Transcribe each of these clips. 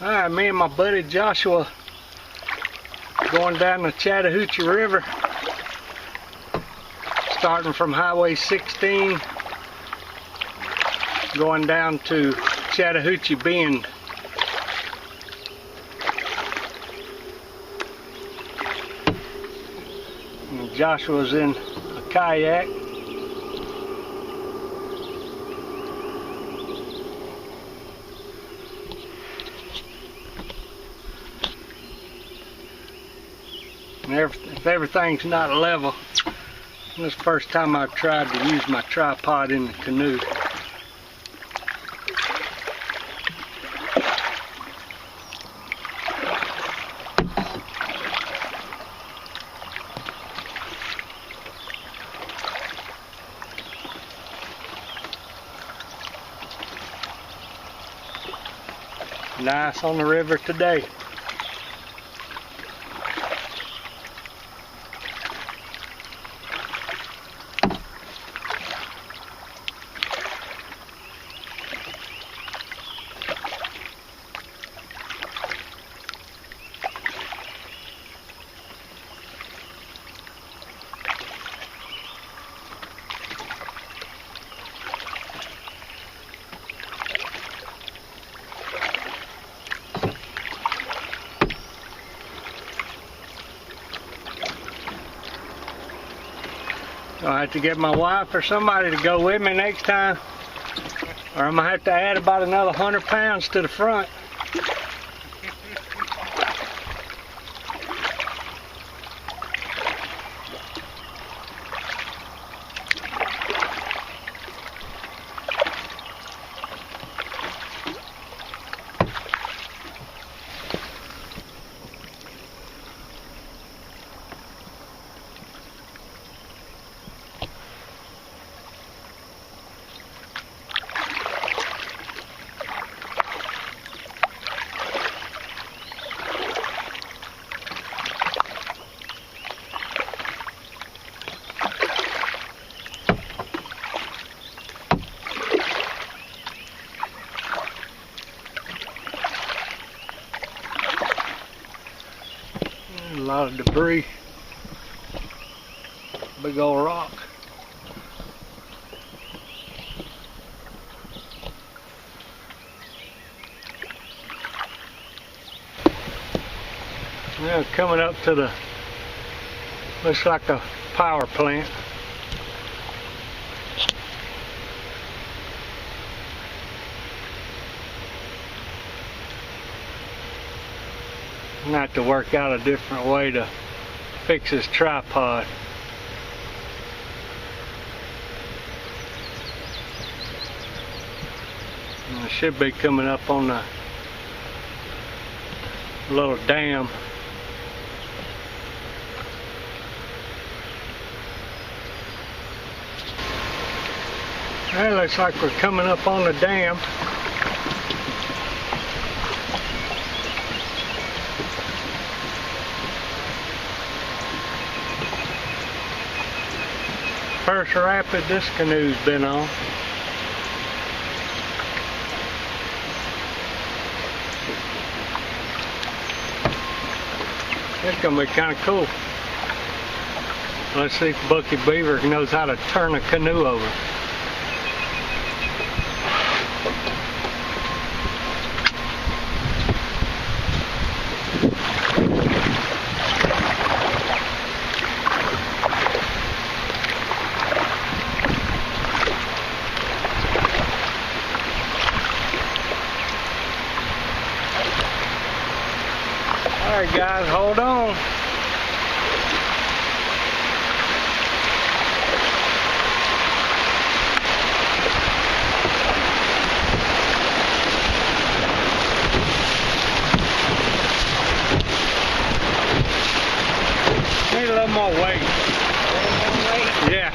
Alright, me and my buddy Joshua going down the Chattahoochee River, starting from Highway 16, going down to Chattahoochee Bend. And Joshua's in a kayak. If everything's not level, this is the first time I've tried to use my tripod in the canoe. Nice on the river today. I'll have to get my wife or somebody to go with me next time, or I'm going to have to add about another 100 pounds to the front. A lot of debris, big old rock. Now coming up to the, looks like a power plant. I'm gonna have to work out a different way to fix this tripod. And I should be coming up on the little dam. That looks like we're coming up on the dam. First rapid this canoe's been on. It's gonna be kind of cool. Let's see if Bucky Beaver knows how to turn a canoe over. Alright guys, hold on. Need a little more weight. Yeah.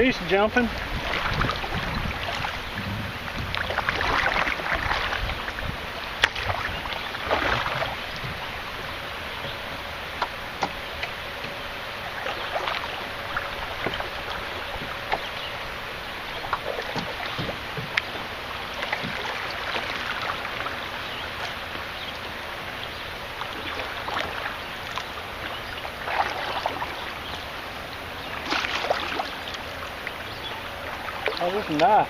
fish jumping. Oh, this is nice.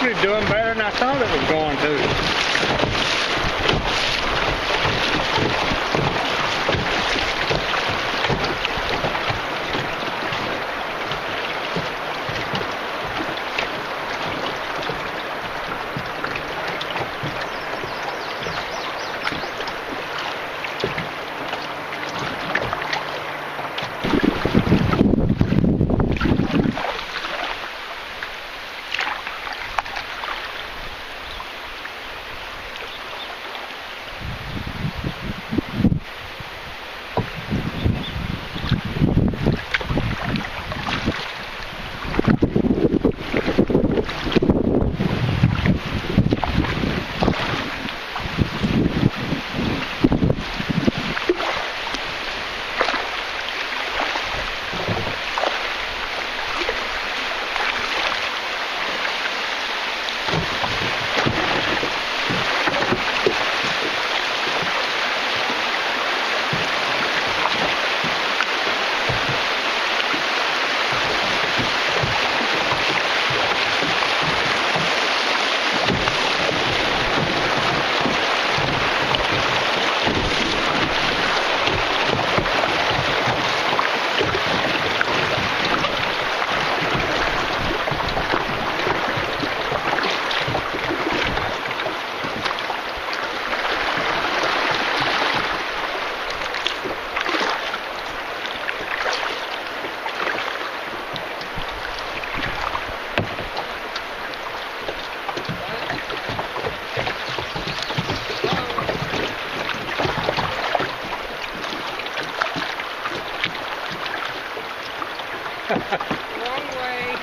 You're doing better than I thought it was going to. Wrong way.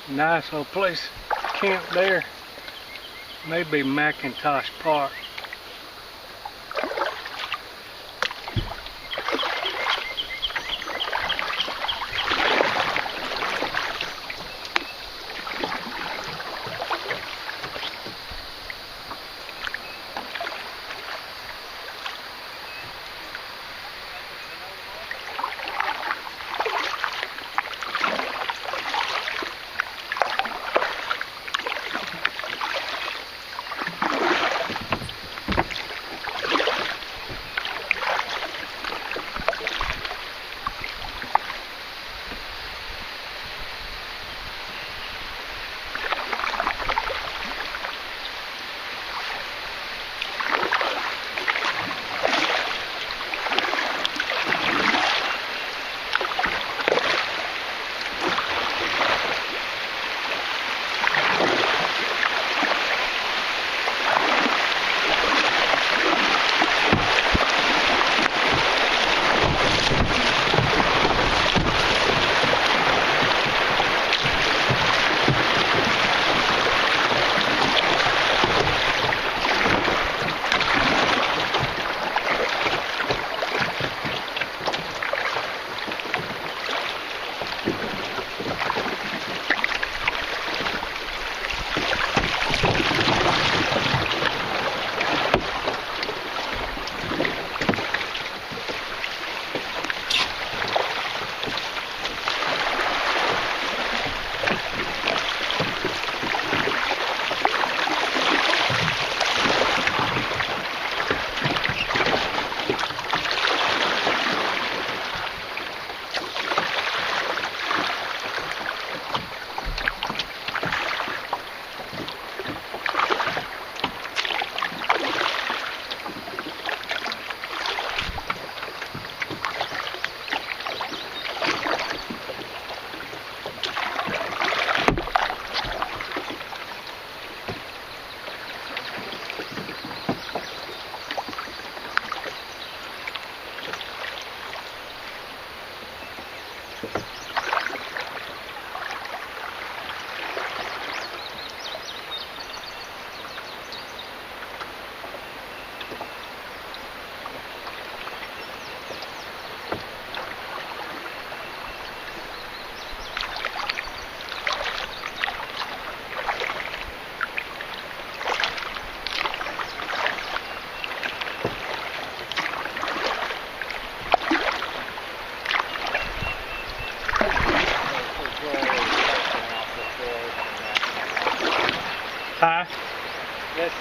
Nice little place camp there. Maybe McIntosh Park.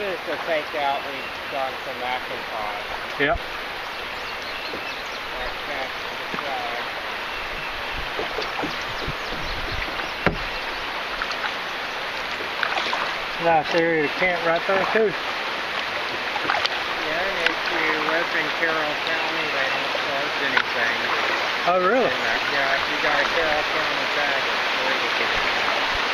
is the takeout we've done from McIntosh. Yep. That catches the flag. Nice area to camp right there too. Yeah, and if you live in Carroll County, they don't charge anything. Oh really? Yeah, if you got a Carroll County tag, it's free to get in.